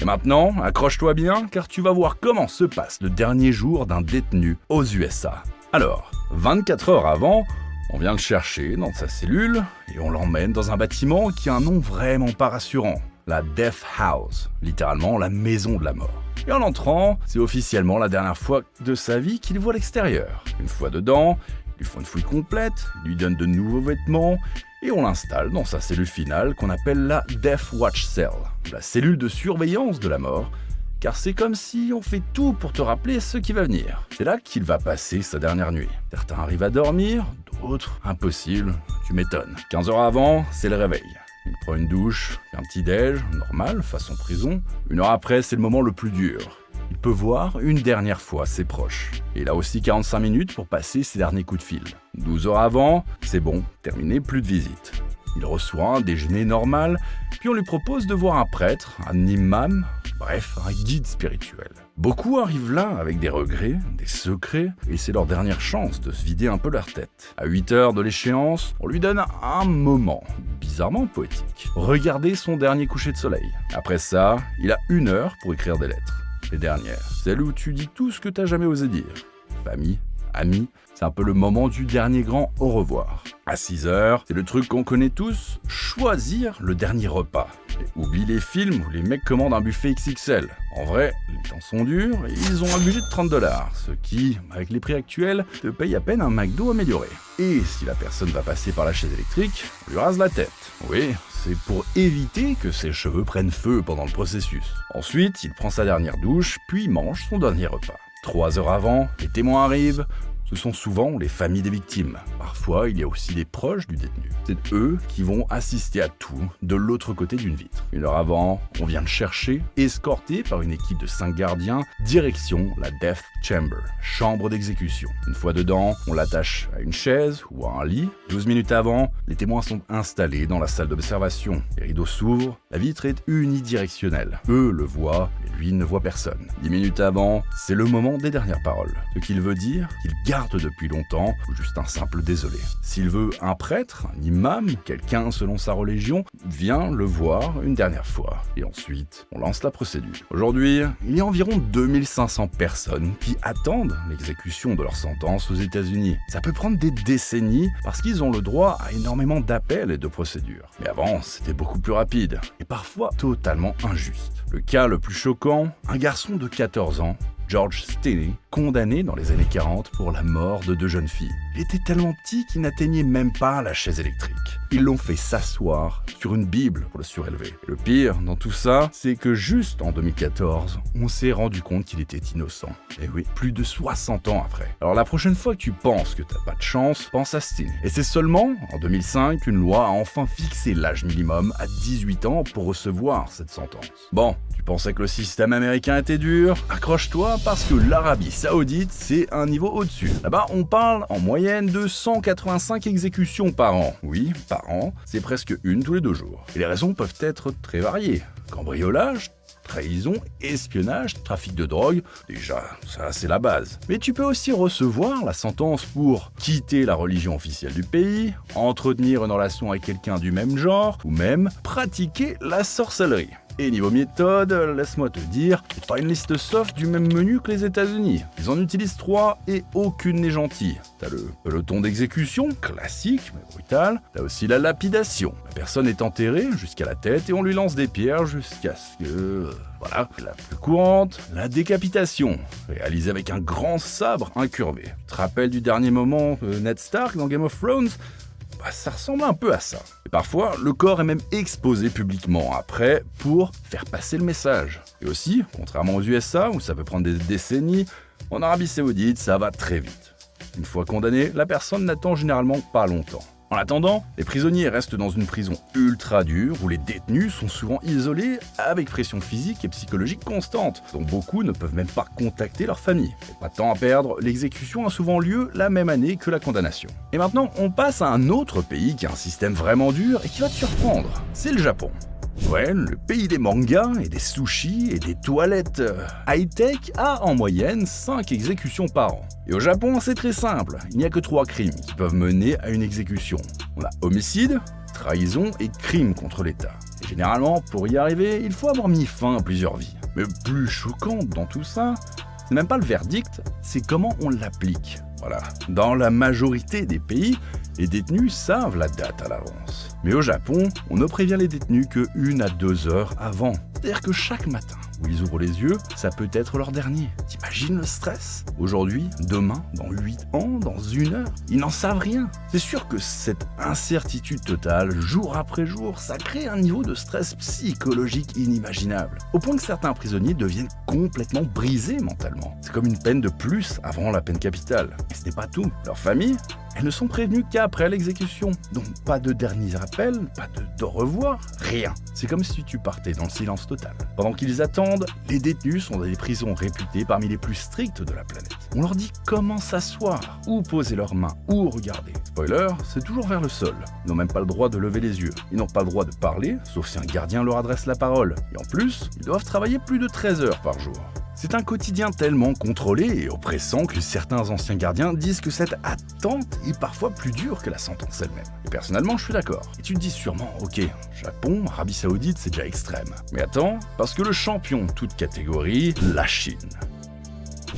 Et maintenant, accroche-toi bien, car tu vas voir comment se passe le dernier jour d'un détenu aux USA. Alors, 24 heures avant, on vient le chercher dans sa cellule et on l'emmène dans un bâtiment qui a un nom vraiment pas rassurant. La Death House, littéralement la maison de la mort. Et en entrant, c'est officiellement la dernière fois de sa vie qu'il voit l'extérieur. Une fois dedans, ils lui font une fouille complète, ils lui donnent de nouveaux vêtements et on l'installe dans sa cellule finale qu'on appelle la Death Watch Cell, la cellule de surveillance de la mort, car c'est comme si on fait tout pour te rappeler ce qui va venir. C'est là qu'il va passer sa dernière nuit. Certains arrivent à dormir, d'autres, impossible, tu m'étonnes. 15 heures avant, c'est le réveil. Il prend une douche, un petit déj, normal, façon prison. 1 heure après, c'est le moment le plus dur. Il peut voir une dernière fois ses proches. Et il a aussi 45 minutes pour passer ses derniers coups de fil. 12 heures avant, c'est bon, terminé, plus de visite. Il reçoit un déjeuner normal, puis on lui propose de voir un prêtre, un imam, bref, un guide spirituel. Beaucoup arrivent là avec des regrets, des secrets, et c'est leur dernière chance de se vider un peu leur tête. À 8 heures de l'échéance, on lui donne un moment, bizarrement poétique. Regardez son dernier coucher de soleil. Après ça, il a 1 heure pour écrire des lettres. Les dernières, celles où tu dis tout ce que t'as jamais osé dire. Famille, amis, c'est un peu le moment du dernier grand au revoir. À 6 heures, c'est le truc qu'on connaît tous, choisir le dernier repas. Et oublie les films où les mecs commandent un buffet XXL. En vrai, les temps sont durs et ils ont un budget de $30, ce qui, avec les prix actuels, te paye à peine un McDo amélioré. Et si la personne va passer par la chaise électrique, on lui rase la tête. Oui, c'est pour éviter que ses cheveux prennent feu pendant le processus. Ensuite, il prend sa dernière douche, puis mange son dernier repas. 3 heures avant, les témoins arrivent. Ce sont souvent les familles des victimes. Parfois, il y a aussi les proches du détenu. C'est eux qui vont assister à tout de l'autre côté d'une vitre. 1 heure avant, on vient le chercher, escorté par une équipe de 5 gardiens, direction la Death Chamber, chambre d'exécution. Une fois dedans, on l'attache à une chaise ou à un lit. 12 minutes avant, les témoins sont installés dans la salle d'observation. Les rideaux s'ouvrent, la vitre est unidirectionnelle. Eux le voient, et lui ne voit personne. 10 minutes avant, c'est le moment des dernières paroles. Ce qu'il veut dire, qu'il garde depuis longtemps, ou juste un simple désolé. S'il veut un prêtre, un imam, quelqu'un selon sa religion, vient le voir une dernière fois. Et ensuite, on lance la procédure. Aujourd'hui, il y a environ 2500 personnes qui attendent l'exécution de leur sentence aux États-Unis. Ça peut prendre des décennies parce qu'ils ont le droit à énormément d'appels et de procédures. Mais avant, c'était beaucoup plus rapide et parfois totalement injuste. Le cas le plus choquant, un garçon de 14 ans, George Stinney, condamné dans les années 40 pour la mort de 2 jeunes filles. Il était tellement petit qu'il n'atteignait même pas la chaise électrique. Ils l'ont fait s'asseoir sur une Bible pour le surélever. Et le pire dans tout ça, c'est que juste en 2014, on s'est rendu compte qu'il était innocent. Et oui, plus de 60 ans après. Alors la prochaine fois que tu penses que t'as pas de chance, pense à Stinney. Et c'est seulement en 2005 qu'une loi a enfin fixé l'âge minimum à 18 ans pour recevoir cette sentence. Bon, tu pensais que le système américain était dur? Accroche-toi parce que l'Arabie Saoudite, c'est un niveau au-dessus. Là-bas, on parle en moyenne de 185 exécutions par an. Oui, par an, c'est presque une tous les 2 jours. Et les raisons peuvent être très variées. Cambriolage, trahison, espionnage, trafic de drogue, déjà, ça c'est la base. Mais tu peux aussi recevoir la sentence pour quitter la religion officielle du pays, entretenir une relation avec quelqu'un du même genre, ou même pratiquer la sorcellerie. Et niveau méthode, laisse-moi te dire, c'est pas une liste soft du même menu que les États-Unis. Ils en utilisent 3 et aucune n'est gentille. T'as le peloton d'exécution, classique mais brutal. T'as aussi la lapidation. La personne est enterrée jusqu'à la tête et on lui lance des pierres jusqu'à ce que... Voilà. La plus courante, la décapitation, réalisée avec un grand sabre incurvé. Tu te rappelles du dernier moment Ned Stark dans Game of Thrones ? Ça ressemble un peu à ça. Et parfois, le corps est même exposé publiquement après pour faire passer le message. Et aussi, contrairement aux USA où ça peut prendre des décennies, en Arabie Saoudite, ça va très vite. Une fois condamné, la personne n'attend généralement pas longtemps. En attendant, les prisonniers restent dans une prison ultra dure où les détenus sont souvent isolés avec pression physique et psychologique constante, dont beaucoup ne peuvent même pas contacter leur famille. Et pas de temps à perdre, l'exécution a souvent lieu la même année que la condamnation. Et maintenant, on passe à un autre pays qui a un système vraiment dur et qui va te surprendre. C'est le Japon. Ouais, le pays des mangas et des sushis et des toilettes high-tech a en moyenne 5 exécutions par an. Et au Japon, c'est très simple, il n'y a que 3 crimes qui peuvent mener à une exécution. On a homicide, trahison et crime contre l'État. Et Généralement, pour y arriver, il faut avoir mis fin à plusieurs vies. Mais plus choquant dans tout ça, c'est même pas le verdict, c'est comment on l'applique. Voilà. Dans la majorité des pays, les détenus savent la date à l'avance. Mais au Japon, on ne prévient les détenus que 1 à 2 heures avant. C'est-à-dire que chaque matin où ils ouvrent les yeux, ça peut être leur dernier. T'imagines le stress? Aujourd'hui, demain, dans 8 ans, dans 1 heure, ils n'en savent rien. C'est sûr que cette incertitude totale, jour après jour, ça crée un niveau de stress psychologique inimaginable. Au point que certains prisonniers deviennent complètement brisés mentalement. C'est comme une peine de plus avant la peine capitale. Et ce n'est pas tout. Leurs familles, elles ne sont prévenues qu'après l'exécution. Donc pas de dernier appel, pas de au revoir, rien. C'est comme si tu partais dans le silence total. Pendant qu'ils attendent, les détenus sont dans des prisons réputées parmi les plus strictes de la planète. On leur dit comment s'asseoir, où poser leurs mains, où regarder. Spoiler, c'est toujours vers le sol. Ils n'ont même pas le droit de lever les yeux. Ils n'ont pas le droit de parler, sauf si un gardien leur adresse la parole. Et en plus, ils doivent travailler plus de 13 heures par jour. C'est un quotidien tellement contrôlé et oppressant que certains anciens gardiens disent que cette attente est parfois plus dure que la sentence elle-même. Et personnellement, je suis d'accord. Et tu te dis sûrement, ok, Japon, Arabie Saoudite, c'est déjà extrême. Mais attends, parce que le champion, toute catégorie, la Chine.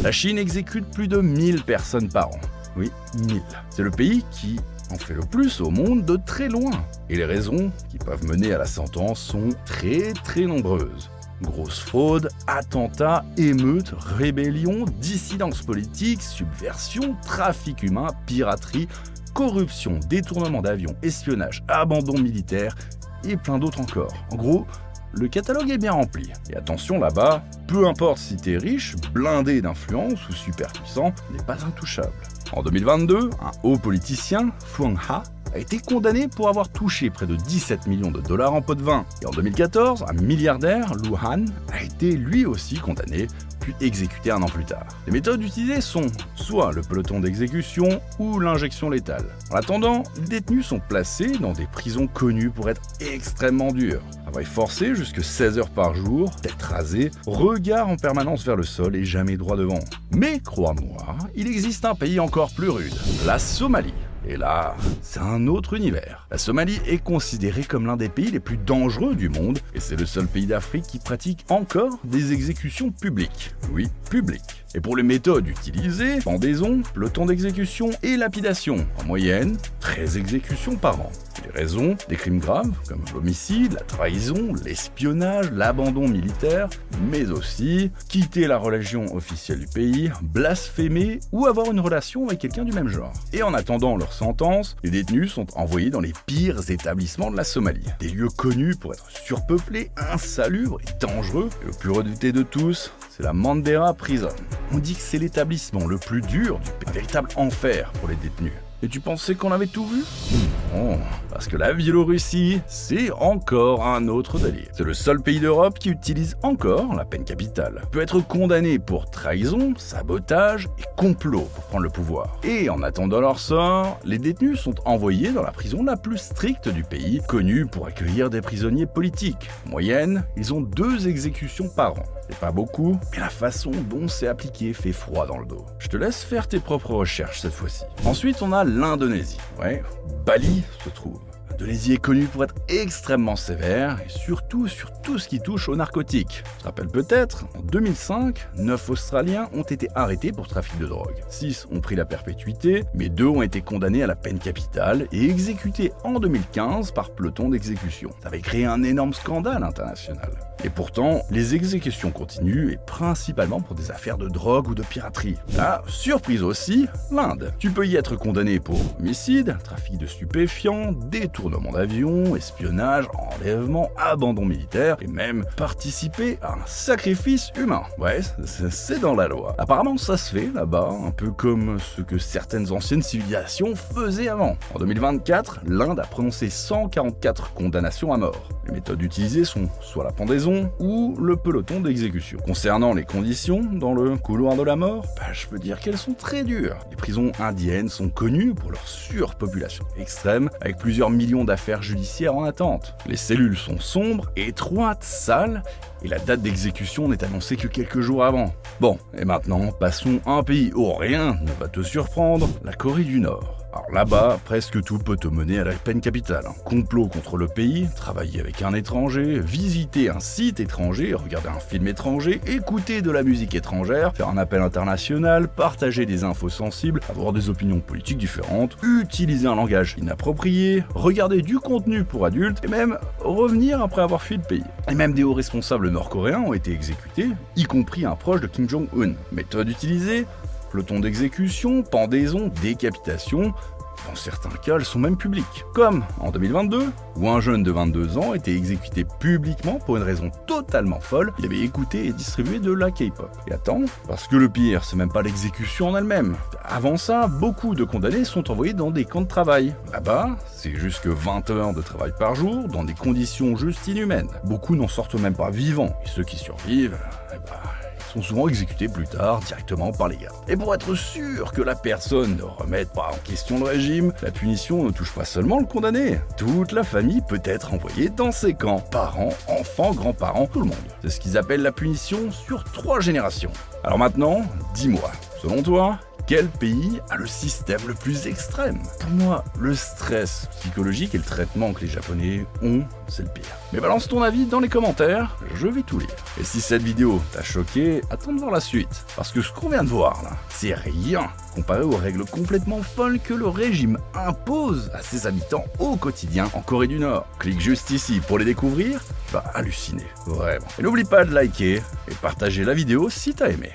La Chine exécute plus de 1000 personnes par an. Oui, 1000. C'est le pays qui en fait le plus au monde de très loin. Et les raisons qui peuvent mener à la sentence sont très nombreuses. Grosse fraude, attentats, émeutes, rébellions, dissidence politique, subversion, trafic humain, piraterie, corruption, détournement d'avions, espionnage, abandon militaire et plein d'autres encore. En gros, le catalogue est bien rempli. Et attention là-bas, peu importe si t'es riche, blindé d'influence ou super puissant, n'est pas intouchable. En 2022, un haut politicien, Fuang Ha, a été condamné pour avoir touché près de 17 millions de dollars en pot de vin. Et en 2014, un milliardaire, Lu Han, a été lui aussi condamné, puis exécuté 1 an plus tard. Les méthodes utilisées sont soit le peloton d'exécution ou l'injection létale. En attendant, les détenus sont placés dans des prisons connues pour être extrêmement dures. Travail forcé jusque 16 heures par jour, tête rasée, regard en permanence vers le sol et jamais droit devant. Mais, crois-moi, il existe un pays encore plus rude, la Somalie. Et là, c'est un autre univers. La Somalie est considérée comme l'un des pays les plus dangereux du monde, et c'est le seul pays d'Afrique qui pratique encore des exécutions publiques. Oui, publiques. Et pour les méthodes utilisées, pendaison, peloton d'exécution et lapidation. En moyenne, 13 exécutions par an. Les raisons, des crimes graves, comme l'homicide, la trahison, l'espionnage, l'abandon militaire, mais aussi quitter la religion officielle du pays, blasphémer ou avoir une relation avec quelqu'un du même genre. Et en attendant leur sentence, les détenus sont envoyés dans les pires établissements de la Somalie. Des lieux connus pour être surpeuplés, insalubres et dangereux. Et le plus redouté de tous, c'est la Mandera Prison. On dit que c'est l'établissement le plus dur du pays, un véritable enfer pour les détenus. Et tu pensais qu'on avait tout vu? Non, parce que la Biélorussie, c'est encore un autre délire. C'est le seul pays d'Europe qui utilise encore la peine capitale. Peut être condamné pour trahison, sabotage et complot pour prendre le pouvoir. Et en attendant leur sort, les détenus sont envoyés dans la prison la plus stricte du pays, connue pour accueillir des prisonniers politiques. En moyenne, ils ont 2 exécutions par an. C'est pas beaucoup, mais la façon dont c'est appliqué fait froid dans le dos. Je te laisse faire tes propres recherches cette fois-ci. Ensuite, on a l'Indonésie. Ouais, Bali se trouve. L'Indonésie est connue pour être extrêmement sévère et surtout sur tout ce qui touche aux narcotiques. Tu te rappelles peut-être, en 2005, 9 Australiens ont été arrêtés pour trafic de drogue. 6 ont pris la perpétuité, mais 2 ont été condamnés à la peine capitale et exécutés en 2015 par peloton d'exécution. Ça avait créé un énorme scandale international. Et pourtant, les exécutions continuent et principalement pour des affaires de drogue ou de piraterie. Ah, surprise aussi, l'Inde. Tu peux y être condamné pour homicide, trafic de stupéfiants, détournement d'avion, espionnage, enlèvement, abandon militaire et même participer à un sacrifice humain. Ouais, c'est dans la loi. Apparemment, ça se fait là-bas, un peu comme ce que certaines anciennes civilisations faisaient avant. En 2024, l'Inde a prononcé 144 condamnations à mort. Les méthodes utilisées sont soit la pendaison ou le peloton d'exécution. Concernant les conditions dans le couloir de la mort, je peux dire qu'elles sont très dures. Les prisons indiennes sont connues pour leur surpopulation extrême, avec plusieurs millions d'affaires judiciaires en attente. Les cellules sont sombres, étroites, sales et la date d'exécution n'est annoncée que quelques jours avant. Bon, et maintenant, passons à un pays où rien ne va te surprendre, la Corée du Nord. Alors là-bas, presque tout peut te mener à la peine capitale. Complot contre le pays, travailler avec un étranger, visiter un site étranger, regarder un film étranger, écouter de la musique étrangère, faire un appel international, partager des infos sensibles, avoir des opinions politiques différentes, utiliser un langage inapproprié, regarder du contenu pour adultes et même revenir après avoir fui le pays. Et même des hauts responsables nord-coréens ont été exécutés, y compris un proche de Kim Jong-un. Méthode utilisée, peloton d'exécution, pendaison, décapitation. Dans certains cas, elles sont même publiques. Comme en 2022, où un jeune de 22 ans était exécuté publiquement pour une raison totalement folle. Il avait écouté et distribué de la K-pop. Et attends, parce que le pire, c'est même pas l'exécution en elle-même. Avant ça, beaucoup de condamnés sont envoyés dans des camps de travail. Là-bas, c'est jusque 20 heures de travail par jour, dans des conditions juste inhumaines. Beaucoup n'en sortent même pas vivants. Et ceux qui survivent, sont souvent exécutés plus tard directement par les gardes. Et pour être sûr que la personne ne remette pas en question le régime, la punition ne touche pas seulement le condamné. Toute la famille peut être envoyée dans ces camps. Parents, enfants, grands-parents, tout le monde. C'est ce qu'ils appellent la punition sur 3 générations. Alors maintenant, dis-moi, selon toi, quel pays a le système le plus extrême? Pour moi, le stress psychologique et le traitement que les Japonais ont, c'est le pire. Mais balance ton avis dans les commentaires, je vais tout lire. Et si cette vidéo t'a choqué, attends de voir la suite. Parce que ce qu'on vient de voir là, c'est rien comparé aux règles complètement folles que le régime impose à ses habitants au quotidien en Corée du Nord. Clique juste ici pour les découvrir, tu vas halluciner, vraiment. Et n'oublie pas de liker et partager la vidéo si t'as aimé.